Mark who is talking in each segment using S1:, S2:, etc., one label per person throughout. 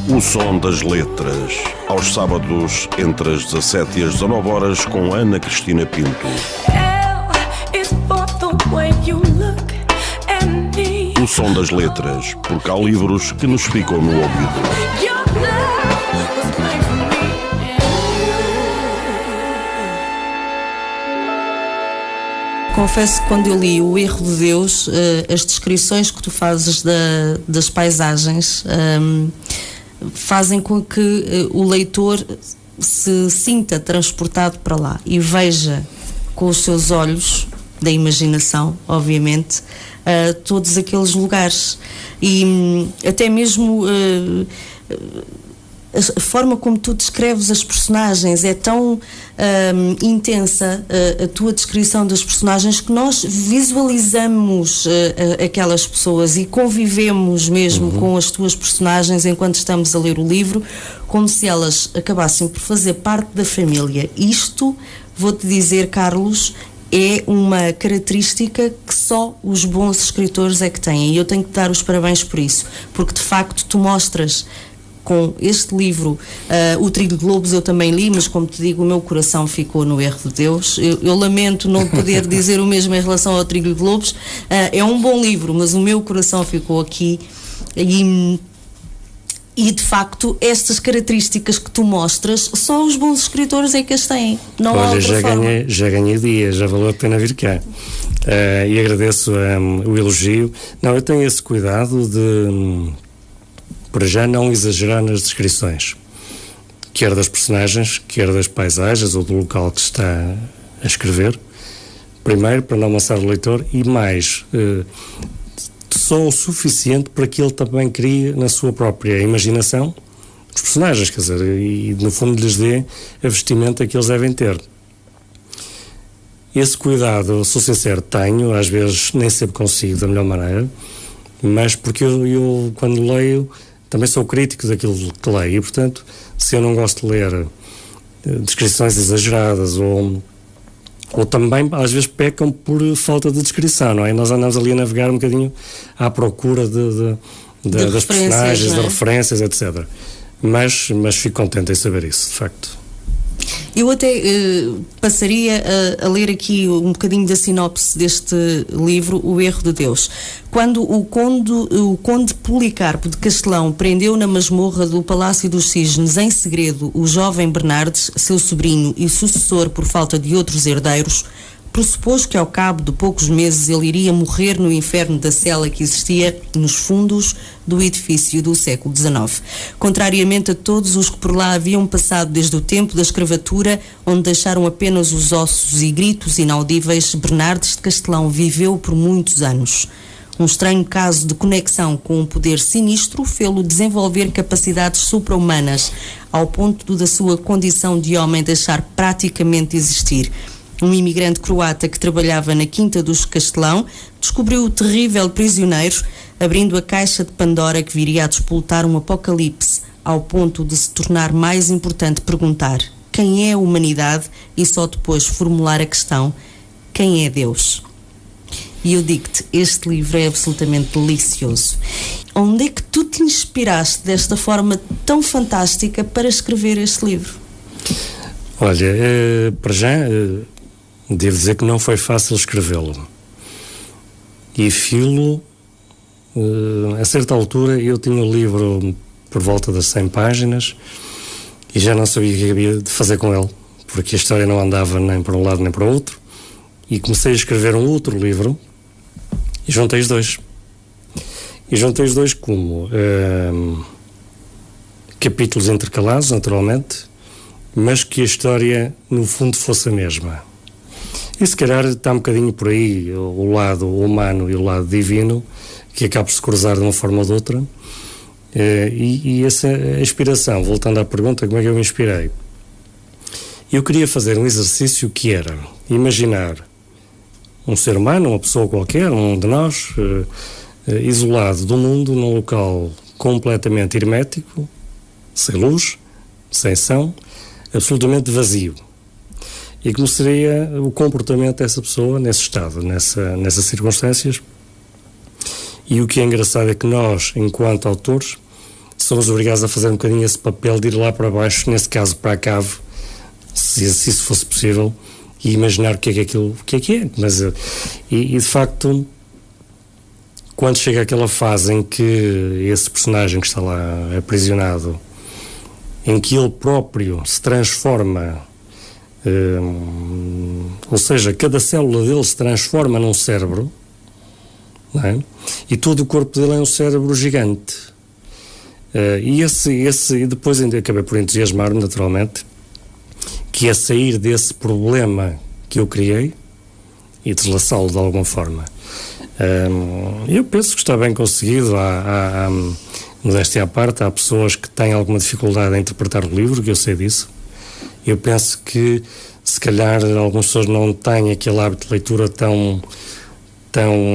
S1: O som das letras, aos sábados entre as 17 e as 19 horas com Ana Cristina Pinto. O som das letras, porque há livros que nos ficam no ouvido.
S2: Confesso que quando eu li O Erro de Deus, as descrições que tu fazes das paisagens fazem com que o leitor se sinta transportado para lá e veja com os seus olhos da imaginação, obviamente, todos aqueles lugares. E até mesmo a forma como tu descreves as personagens é tão intensa, a tua descrição das personagens, que nós visualizamos aquelas pessoas e convivemos mesmo com as tuas personagens enquanto estamos a ler o livro, como se elas acabassem por fazer parte da família. Isto, vou-te dizer, Carlos, é uma característica que só os bons escritores é que têm, e eu tenho que te dar os parabéns por isso, porque de facto tu mostras com este livro, O Trilho de Lobos eu também li, mas como te digo, o meu coração ficou no Erro de Deus. Eu lamento não poder dizer o mesmo em relação ao Trilho de Lobos. É um bom livro, mas o meu coração ficou aqui. E de facto, estas características que tu mostras, só os bons escritores é que as têm. Não há outra forma.
S3: Já ganhei dias, já valeu a pena vir cá. E agradeço o elogio. Não, eu tenho esse cuidado de, para já, não exagerar nas descrições, quer das personagens, quer das paisagens ou do local que está a escrever. Primeiro, para não amassar o leitor, e mais, só o suficiente para que ele também crie na sua própria imaginação os personagens, quer dizer, e no fundo lhes dê a vestimenta que eles devem ter. Esse cuidado, sou sincero, tenho, às vezes nem sempre consigo da melhor maneira, mas porque eu quando leio, também sou crítico daquilo que leio, e portanto, se eu não gosto de ler descrições exageradas ou também às vezes pecam por falta de descrição, não é? Nós andamos ali a navegar um bocadinho à procura das personagens, de referências, etc. Mas fico contente em saber isso, de facto.
S2: Eu até passaria a ler aqui um bocadinho da sinopse deste livro, O Erro de Deus. Quando o conde Policarpo de Castelão prendeu na masmorra do Palácio dos Cisnes em segredo o jovem Bernardes, seu sobrinho e sucessor por falta de outros herdeiros, pressupôs que ao cabo de poucos meses ele iria morrer no inferno da cela que existia nos fundos do edifício do século XIX. Contrariamente a todos os que por lá haviam passado desde o tempo da escravatura, onde deixaram apenas os ossos e gritos inaudíveis, Bernardes de Castelão viveu por muitos anos. Um estranho caso de conexão com um poder sinistro fê-lo desenvolver capacidades supra-humanas, ao ponto da sua condição de homem deixar praticamente de existir. Um imigrante croata que trabalhava na Quinta dos Castelão descobriu o terrível prisioneiro, abrindo a caixa de Pandora que viria a despoltar um apocalipse, ao ponto de se tornar mais importante perguntar quem é a humanidade e só depois formular a questão: quem é Deus? E eu digo-te, este livro é absolutamente delicioso. Onde é que tu te inspiraste desta forma tão fantástica para escrever este livro?
S3: Olha, para já, devo dizer que não foi fácil escrevê-lo. E filo, a certa altura, eu tinha o livro por volta das 100 páginas e já não sabia o que havia de fazer com ele, porque a história não andava nem para um lado nem para o outro, e comecei a escrever um outro livro e juntei os dois. E juntei os dois como capítulos intercalados, naturalmente, mas que a história, no fundo, fosse a mesma. E se calhar está um bocadinho por aí o lado humano e o lado divino, que acaba por se cruzar de uma forma ou de outra. E essa inspiração, voltando à pergunta, como é que eu me inspirei? Eu queria fazer um exercício que era imaginar um ser humano, uma pessoa qualquer, um de nós, isolado do mundo, num local completamente hermético, sem luz, sem som, absolutamente vazio. E como seria o comportamento dessa pessoa nesse estado, nessas circunstâncias. E o que é engraçado é que nós, enquanto autores, somos obrigados a fazer um bocadinho esse papel de ir lá para baixo, nesse caso para a cave, se isso fosse possível, e imaginar o que é aquilo, o que é. Mas, e de facto, quando chega aquela fase em que esse personagem que está lá aprisionado, em que ele próprio se transforma, ou seja, cada célula dele se transforma num cérebro, não é? E todo o corpo dele é um cérebro gigante. E depois ainda acabei por entusiasmar-me, naturalmente, que é sair desse problema que eu criei e deslaçá-lo de alguma forma. Eu penso que está bem conseguido. Modéstia à parte, há pessoas que têm alguma dificuldade em interpretar o livro, que eu sei disso. Eu penso que, se calhar, algumas pessoas não têm aquele hábito de leitura tão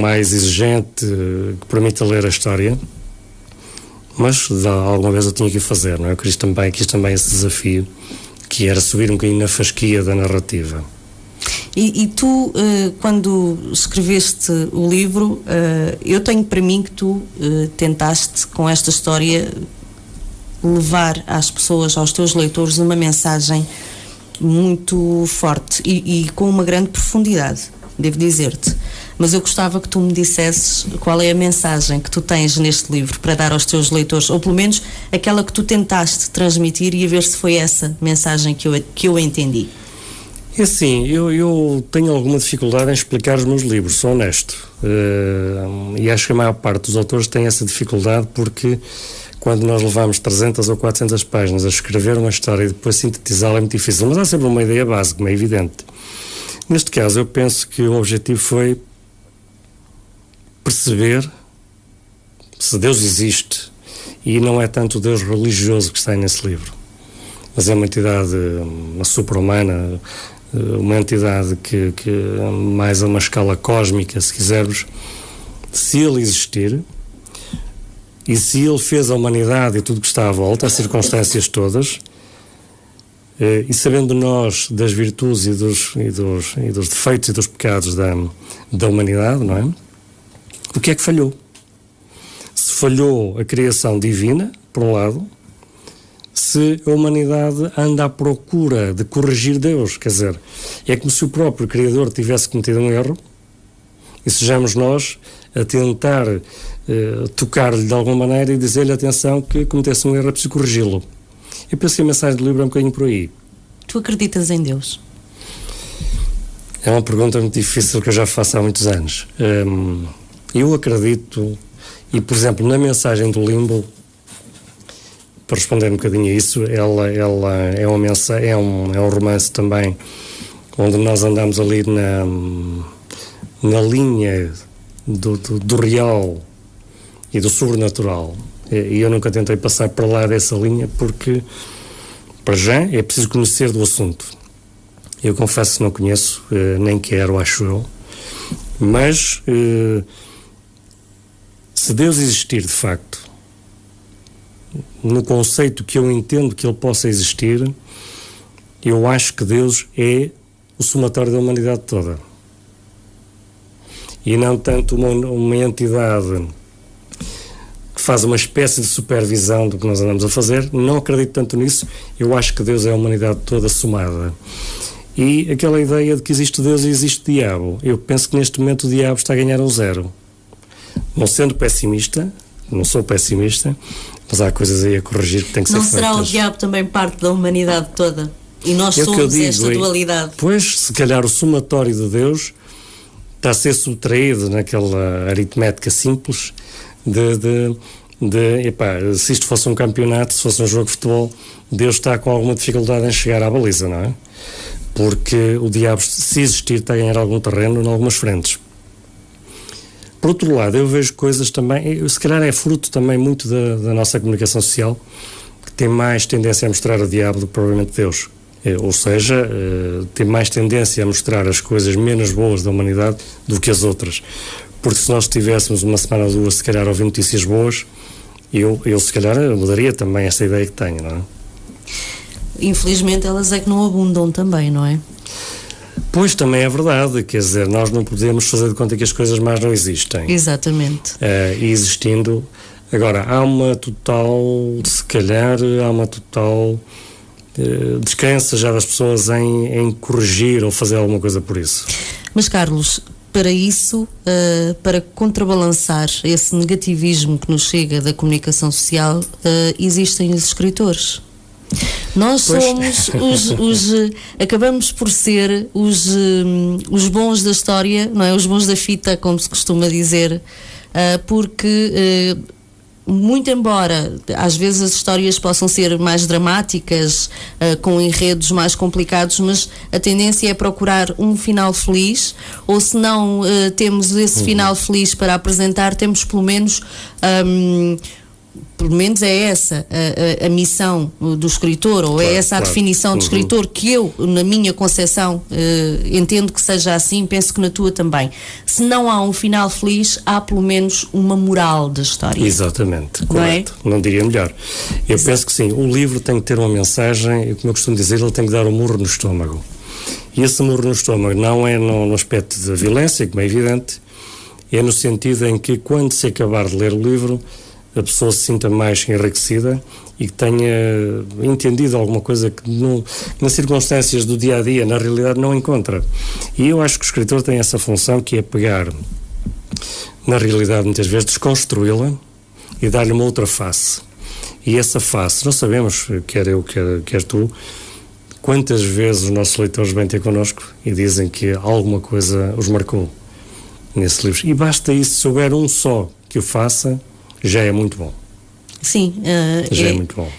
S3: mais exigente, que permita ler a história. Mas, alguma vez eu tinha que o fazer, não é? Eu quis também esse desafio, que era subir um bocadinho na fasquia da narrativa.
S2: E tu, quando escreveste o livro, eu tenho para mim que tu tentaste, com esta história, levar às pessoas, aos teus leitores, uma mensagem muito forte e com uma grande profundidade, devo dizer-te. Mas eu gostava que tu me dissesses qual é a mensagem que tu tens neste livro para dar aos teus leitores, ou pelo menos aquela que tu tentaste transmitir, e a ver se foi essa mensagem que eu entendi.
S3: É assim, eu tenho alguma dificuldade em explicar os meus livros, sou honesto. E acho que a maior parte dos autores tem essa dificuldade, porque quando nós levamos 300 ou 400 páginas a escrever uma história e depois sintetizá-la é muito difícil. Mas há sempre uma ideia básica, é evidente. Neste caso, eu penso que o objetivo foi perceber se Deus existe, e não é tanto o Deus religioso que está nesse livro, mas é uma entidade, uma super-humana, uma entidade que mais a uma escala cósmica, se quisermos. Se ele existir, e se ele fez a humanidade e tudo que está à volta, as circunstâncias todas, e sabendo nós das virtudes e dos defeitos e dos pecados da humanidade, não é? O que é que falhou? Se falhou a criação divina, por um lado, se a humanidade anda à procura de corrigir Deus, quer dizer, é como se o próprio Criador tivesse cometido um erro e sejamos nós a tentar tocar-lhe de alguma maneira e dizer-lhe, atenção, que cometesse um erro, é preciso corrigi-lo. Eu penso que a mensagem do livro é um bocadinho por aí.
S2: Tu acreditas em Deus?
S3: É uma pergunta muito difícil que eu já faço há muitos anos. Eu acredito, e por exemplo, na mensagem do Limbo, para responder um bocadinho a isso, ela é uma mensagem, é um romance também, onde nós andamos ali na linha do real e do sobrenatural. E eu nunca tentei passar para lá dessa linha, porque, para já, é preciso conhecer do assunto. Eu confesso que não conheço, nem quero, acho eu. Mas, se Deus existir de facto, no conceito que eu entendo que ele possa existir, eu acho que Deus é o somatório da humanidade toda. E não tanto uma entidade que faz uma espécie de supervisão do que nós andamos a fazer. Não acredito tanto nisso. Eu acho que Deus é a humanidade toda somada. E aquela ideia de que existe Deus e existe diabo, eu penso que neste momento o diabo está a ganhar um zero. Não sendo pessimista, não sou pessimista, mas há coisas aí a corrigir que tem que ser feitas.
S2: Não será o diabo também parte da humanidade toda? E nós somos esta dualidade?
S3: Pois, se calhar o somatório de Deus está a ser subtraído naquela aritmética simples se isto fosse um campeonato, se fosse um jogo de futebol, Deus está com alguma dificuldade em chegar à baliza, não é? Porque o diabo, se existir, está a ganhar algum terreno em algumas frentes. Por outro lado, eu vejo coisas também, se calhar é fruto também muito da nossa comunicação social, que tem mais tendência a mostrar o diabo do que provavelmente Deus. Ou seja, tem mais tendência a mostrar as coisas menos boas da humanidade do que as outras. Porque se nós tivéssemos uma semana ou duas, se calhar, a ouvir notícias boas, eu se calhar mudaria também esta ideia que tenho, não é?
S2: Infelizmente elas é que não abundam também, não é?
S3: Pois, também é verdade, quer dizer, nós não podemos fazer de conta que as coisas más não existem.
S2: Exatamente.
S3: E existindo, Agora, há uma total, se calhar, descrença já das pessoas em corrigir ou fazer alguma coisa por isso.
S2: Mas, Carlos, para isso, para contrabalançar esse negativismo que nos chega da comunicação social, existem os escritores. Nós somos acabamos por ser os bons da história, não é? Os bons da fita, como se costuma dizer, porque muito embora às vezes as histórias possam ser mais dramáticas, com enredos mais complicados, mas a tendência é procurar um final feliz, ou se não temos esse final feliz para apresentar, temos pelo menos é essa a missão do escritor, ou é essa a definição do escritor, que eu, na minha concepção, entendo que seja assim, penso que na tua também. Se não há um final feliz, há pelo menos uma moral da história.
S3: Exatamente, correto. Não diria melhor. Eu penso que sim, o livro tem que ter uma mensagem, e como eu costumo dizer, ele tem que dar um murro no estômago. E esse murro no estômago não é no aspecto da violência, como é evidente, é no sentido em que, quando se acabar de ler o livro, a pessoa se sinta mais enriquecida e que tenha entendido alguma coisa que nas circunstâncias do dia-a-dia, na realidade, não encontra. E eu acho que o escritor tem essa função, que é pegar na realidade, muitas vezes, desconstruí-la e dar-lhe uma outra face. E essa face, nós sabemos, quer eu, quer tu, quantas vezes os nossos leitores vêm ter connosco e dizem que alguma coisa os marcou nesse livro. E basta isso, se houver um só que o faça, já é muito bom.
S2: Sim,
S3: já é muito bom.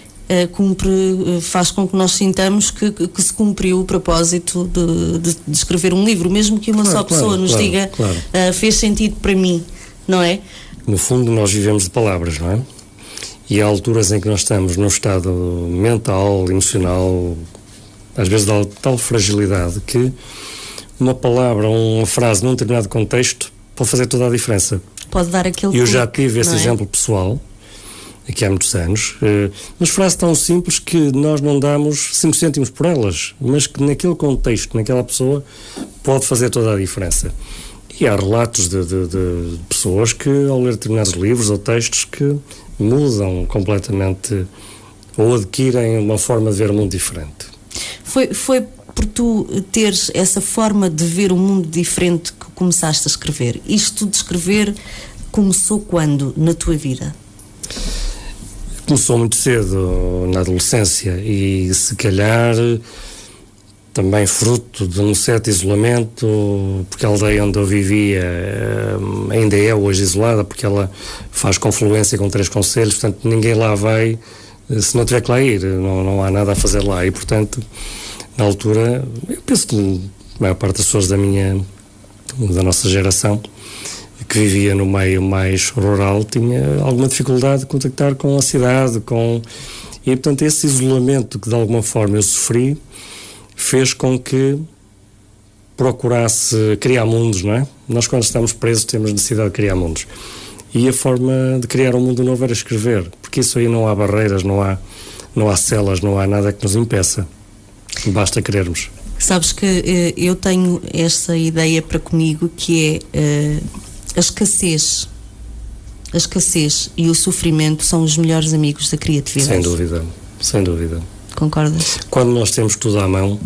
S2: Faz com que nós sintamos que se cumpriu o propósito de escrever um livro, mesmo que uma só pessoa nos diga fez sentido para mim, não é?
S3: No fundo, nós vivemos de palavras, não é? E há alturas em que nós estamos num estado mental, emocional, às vezes de tal fragilidade, que uma palavra, uma frase num determinado contexto pode fazer toda a diferença.
S2: Pode dar aquele.
S3: Eu já tive esse exemplo pessoal, aqui há muitos anos, mas frases tão simples que nós não damos 5 cêntimos por elas, mas que naquele contexto, naquela pessoa, pode fazer toda a diferença. E há relatos de pessoas que, ao ler determinados livros ou textos, que mudam completamente ou adquirem uma forma de ver o mundo diferente.
S2: Foi por tu teres essa forma de ver o mundo diferente que começaste a escrever. Isto de escrever começou quando na tua vida?
S3: Começou muito cedo, na adolescência, e se calhar também fruto de um certo isolamento, porque a aldeia onde eu vivia ainda é hoje isolada, porque ela faz confluência com 3 concelhos, portanto ninguém lá vai se não tiver que lá ir, não há nada a fazer lá, e portanto na altura, eu penso que a maior parte das pessoas da nossa geração, que vivia no meio mais rural, tinha alguma dificuldade de contactar com a cidade, e portanto esse isolamento que de alguma forma eu sofri, fez com que procurasse criar mundos, não é? Nós, quando estamos presos, temos necessidade de criar mundos. E a forma de criar um mundo novo era escrever, porque isso aí não há barreiras, não há celas, não há nada que nos impeça. Basta querermos.
S2: Sabes que eu tenho essa ideia para comigo, que é a escassez. A escassez e o sofrimento são os melhores amigos da criatividade.
S3: Sem dúvida, sem dúvida.
S2: Concordas?
S3: Quando nós temos tudo à mão,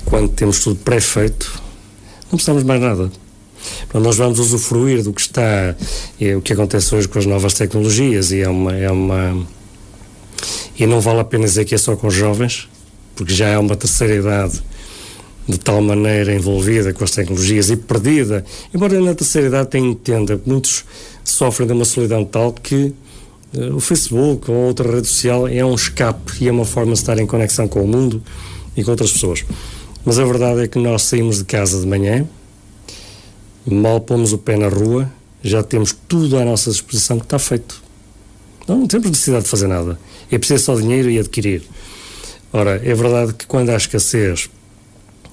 S3: quando temos tudo pré-feito, não precisamos mais nada. Então, nós vamos usufruir do que está, o que acontece hoje com as novas tecnologias, e e não vale a pena dizer que é só com os jovens, porque já é uma terceira idade de tal maneira envolvida com as tecnologias e perdida, embora na terceira idade entenda que muitos sofrem de uma solidão tal que o Facebook ou outra rede social é um escape e é uma forma de estar em conexão com o mundo e com outras pessoas. Mas a verdade é que nós saímos de casa de manhã, mal pomos o pé na rua, já temos tudo à nossa disposição que está feito. Não temos necessidade de fazer nada. É preciso só dinheiro e adquirir. Ora, é verdade que quando há escassez,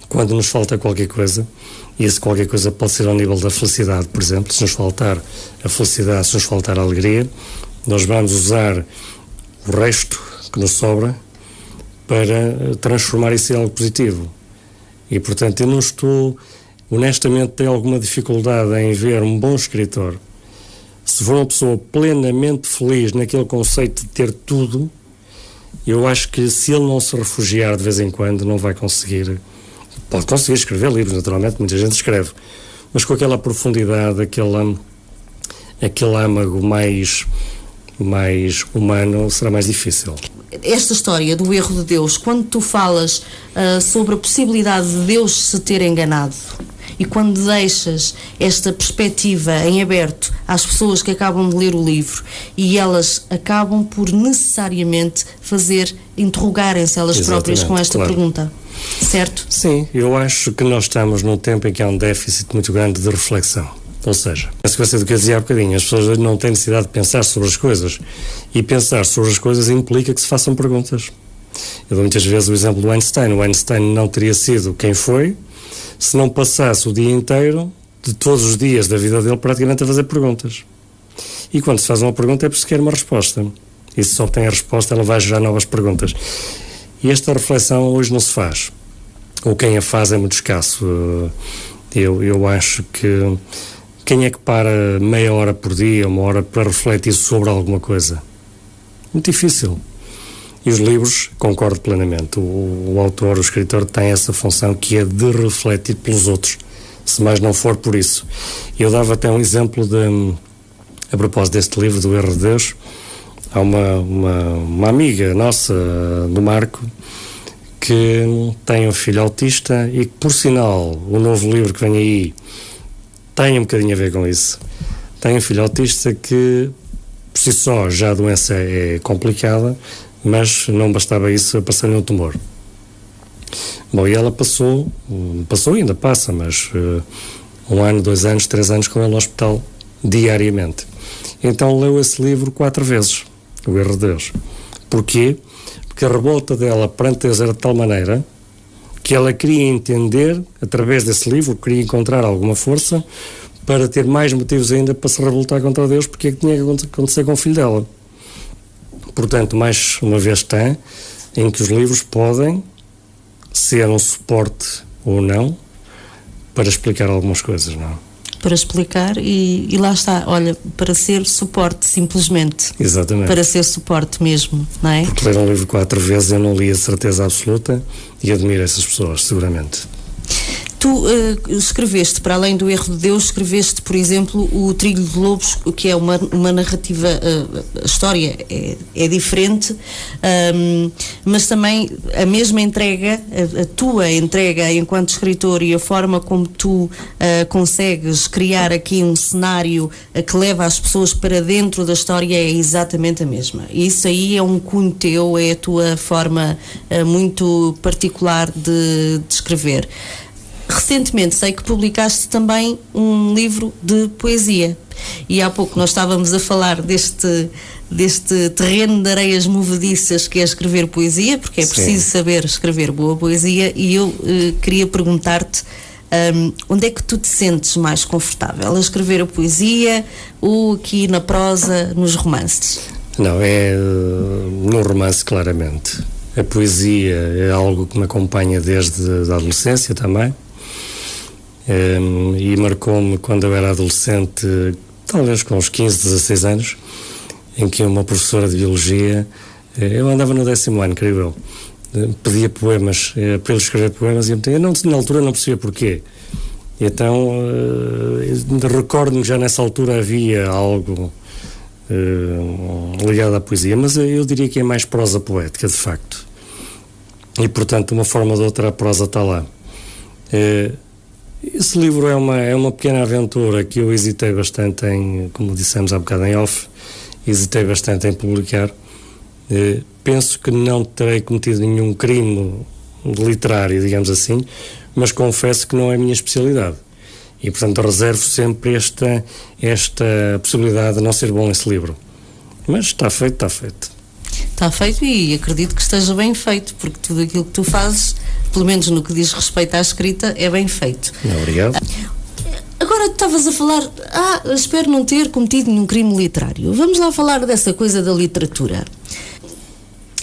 S3: quando nos falta qualquer coisa, e esse qualquer coisa pode ser ao nível da felicidade, por exemplo, se nos faltar a felicidade, se nos faltar a alegria, nós vamos usar o resto que nos sobra para transformar isso em algo positivo. E, portanto, eu não estou, honestamente, tenho alguma dificuldade em ver um bom escritor Se for uma pessoa plenamente feliz naquele conceito de ter tudo, eu acho que se ele não se refugiar de vez em quando, não vai conseguir. Pode conseguir escrever livros, naturalmente, muita gente escreve, mas com aquela profundidade, aquele âmago mais humano, será mais difícil.
S2: Esta história do erro de Deus, quando tu falas sobre a possibilidade de Deus se ter enganado, e quando deixas esta perspectiva em aberto às pessoas que acabam de ler o livro e elas acabam por necessariamente interrogarem-se elas próprias com esta pergunta, certo?
S3: Sim, eu acho que nós estamos num tempo em que há um déficit muito grande de reflexão. Ou seja, a sequência do que eu dizia há bocadinho, as pessoas hoje não têm necessidade de pensar sobre as coisas, e pensar sobre as coisas implica que se façam perguntas. Eu dou muitas vezes o exemplo do Einstein. O Einstein não teria sido quem foi se não passasse o dia inteiro, de todos os dias da vida dele, praticamente a fazer perguntas. E quando se faz uma pergunta é porque se quer uma resposta. E se só obtém a resposta, ela vai gerar novas perguntas. E esta reflexão hoje não se faz. Ou quem a faz é muito escasso. Eu acho que quem é que para meia hora por dia, uma hora, para refletir sobre alguma coisa? Muito difícil. E os livros, concordo plenamente, o autor, o escritor tem essa função que é de refletir pelos outros, se mais não for por isso. Eu dava até um exemplo a propósito deste livro, do Erro de Deus. Há uma amiga nossa, do Marco, que tem um filho autista e que, por sinal, o novo livro que vem aí tem um bocadinho a ver com isso. Tem um filho autista que, por si só, já a doença é complicada, mas não bastava isso, apareceu-lhe um tumor. Bom, e ela passou e ainda passa, mas 1 ano, 2 anos, 3 anos com ele no hospital, diariamente. Então leu esse livro 4 vezes, O Erro de Deus. Porquê? Porque a revolta dela perante Deus era de tal maneira que ela queria entender, através desse livro, queria encontrar alguma força para ter mais motivos ainda para se revoltar contra Deus, porque é que tinha que acontecer com o filho dela. Portanto, mais uma vez está em que os livros podem ser um suporte ou não para explicar algumas coisas, não é?
S2: Para explicar e lá está, olha, para ser suporte, simplesmente.
S3: Exatamente.
S2: Para ser suporte mesmo, não é?
S3: Porque ler um livro 4 vezes eu não li a certeza absoluta e admiro essas pessoas, seguramente.
S2: Tu escreveste, para além do Erro de Deus, escreveste, por exemplo, o Trilho de Lobos, que é uma narrativa, a história é diferente, mas também a mesma entrega, a tua entrega enquanto escritor e a forma como tu consegues criar aqui um cenário que leva as pessoas para dentro da história é exatamente a mesma. Isso aí é um cunho teu, é a tua forma muito particular de escrever. Recentemente sei que publicaste também um livro de poesia e há pouco nós estávamos a falar deste terreno de areias movediças que é escrever poesia, porque é preciso saber escrever boa poesia, e eu queria perguntar-te onde é que tu te sentes mais confortável, a escrever a poesia ou aqui na prosa, nos romances?
S3: Não, é no romance, claramente. A poesia é algo que me acompanha desde a adolescência também. E marcou-me quando eu era adolescente, talvez com uns 15, 16 anos, em que uma professora de biologia, eu andava no 10º ano, creio eu, pedia poemas, para ele escrever poemas, e eu na altura não percebia porquê. Então, recordo-me que já nessa altura havia algo ligado à poesia, mas eu diria que é mais prosa poética, de facto. E, portanto, de uma forma ou de outra, a prosa está lá. Esse livro é uma pequena aventura que eu hesitei bastante em, como dissemos há bocado em off, hesitei bastante em publicar. Penso que não terei cometido nenhum crime literário, digamos assim, mas confesso que não é a minha especialidade. E, portanto, reservo sempre esta possibilidade de não ser bom esse livro. Mas está feito, está feito.
S2: Está feito e acredito que esteja bem feito, porque tudo aquilo que tu fazes, pelo menos no que diz respeito à escrita, é bem feito.
S3: Obrigado.
S2: Agora tu estavas a falar, espero não ter cometido nenhum crime literário. Vamos lá falar dessa coisa da literatura.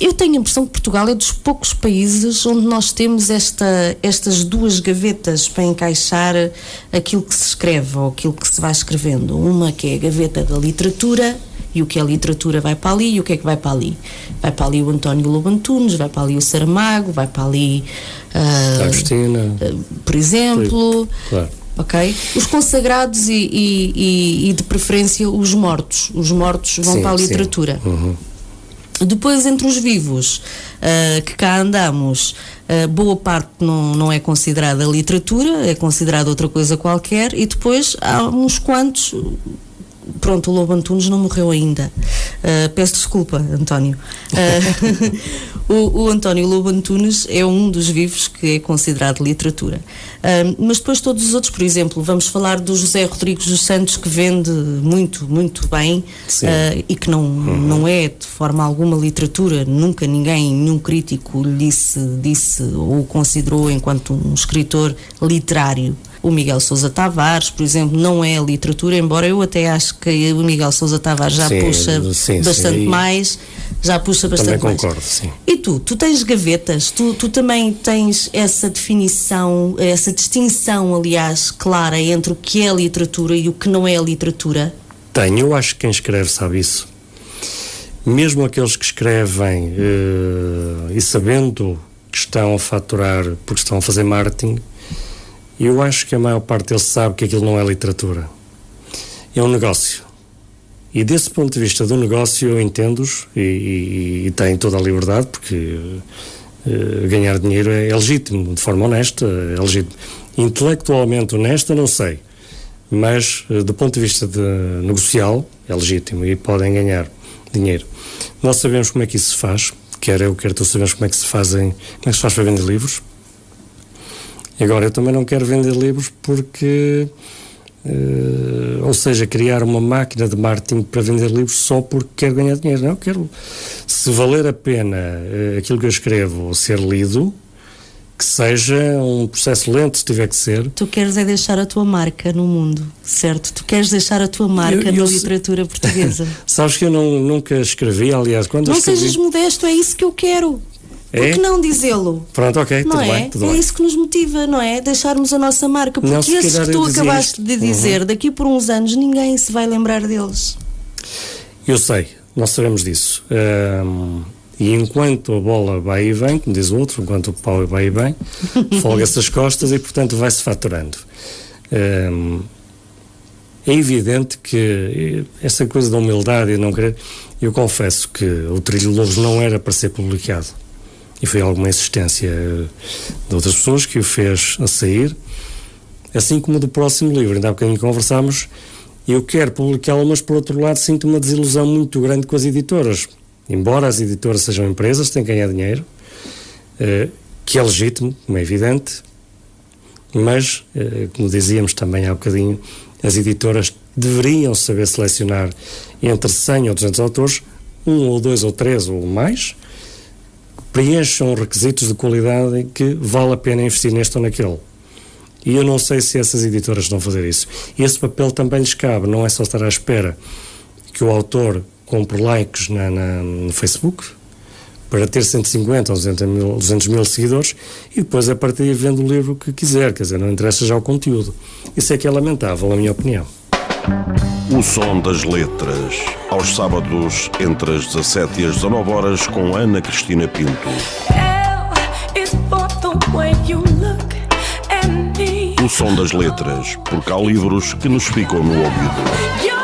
S2: Eu tenho a impressão que Portugal é dos poucos países onde nós temos estas duas gavetas para encaixar aquilo que se escreve ou aquilo que se vai escrevendo. Uma que é a gaveta da literatura, e o que é literatura vai para ali, e o que é que vai para ali? Vai para ali o António Lobo Antunes, vai para ali o Saramago, vai para ali
S3: Agostina,
S2: por exemplo.
S3: claro.
S2: Ok? Os consagrados e de preferência os mortos. Os mortos vão para a literatura.
S3: Uhum.
S2: Depois, entre os vivos, que cá andamos, boa parte não é considerada literatura, é considerada outra coisa qualquer, e depois há uns quantos. Pronto, o Lobo Antunes não morreu ainda. Peço desculpa, António. O António Lobo Antunes é um dos vivos que é considerado literatura. Mas depois todos os outros, por exemplo, vamos falar do José Rodrigues dos Santos, que vende muito, muito bem, e que não é de forma alguma literatura. Nunca nenhum crítico lhe disse ou o considerou enquanto um escritor literário. O Miguel Sousa Tavares, por exemplo, não é literatura, embora eu até acho que o Miguel Sousa Tavares já puxa bastante mais. Já puxa bastante
S3: também concordo,
S2: mais.
S3: sim.
S2: E tu tens gavetas? Tu também tens essa definição, essa distinção, aliás, clara entre o que é literatura e o que não é literatura?
S3: Tenho, eu acho que quem escreve sabe isso. Mesmo aqueles que escrevem e sabendo que estão a faturar porque estão a fazer marketing, eu acho que a maior parte deles sabe que aquilo não é literatura. É um negócio. E desse ponto de vista do negócio eu entendo-os e tenho toda a liberdade, porque ganhar dinheiro é legítimo, de forma honesta, é legítimo. Intelectualmente honesta, não sei. Mas do ponto de vista negocial, é legítimo e podem ganhar dinheiro. Nós sabemos como é que isso se faz, quer eu, quer tu sabemos como é que se faz para vender livros. Agora, eu também não quero vender livros porque, ou seja, criar uma máquina de marketing para vender livros só porque quero ganhar dinheiro. Não, eu quero, se valer a pena aquilo que eu escrevo ser lido, que seja um processo lento, se tiver que ser.
S2: Tu queres é deixar a tua marca no mundo, certo? Tu queres deixar a tua marca na literatura portuguesa.
S3: Sabes que eu nunca escrevi, aliás, quando
S2: não
S3: eu escrevi...
S2: sejas modesto, é isso que eu quero. Por que não dizê-lo?
S3: Pronto, ok,
S2: não
S3: tudo
S2: é?
S3: bem. Tudo
S2: é
S3: bem.
S2: isso que nos motiva, não é? Deixarmos a nossa marca. Porque
S3: não,
S2: esses que tu acabaste
S3: isto.
S2: de dizer, daqui por uns anos ninguém se vai lembrar deles.
S3: Eu sei, nós sabemos disso. E enquanto a bola vai e vem, como diz o outro, enquanto o pau vai e vem, folga-se as costas e, portanto, vai-se faturando. É evidente que essa coisa da humildade e não querer... Eu confesso que o Trilho de Louros não era para ser publicado. E foi alguma insistência de outras pessoas que o fez a sair. Assim como do próximo livro, ainda há bocadinho conversámos, eu quero publicá-lo, mas por outro lado sinto uma desilusão muito grande com as editoras. Embora as editoras sejam empresas, têm que ganhar dinheiro, que é legítimo, como é evidente, mas, como dizíamos também há bocadinho, as editoras deveriam saber selecionar entre 100 ou 200 autores, 1 ou 2 ou 3 ou mais, preencham requisitos de qualidade em que vale a pena investir neste ou naquele. E eu não sei se essas editoras vão fazer isso. E esse papel também lhes cabe, não é só estar à espera que o autor compre likes no Facebook para ter 150 ou 200 mil seguidores e depois a partir daí vende o livro que quiser, quer dizer, não interessa já o conteúdo. Isso é que é lamentável, na minha opinião.
S1: O som das letras, aos sábados entre as 17 e as 19 horas com Ana Cristina Pinto. O som das letras, porque há livros que nos ficam no ouvido.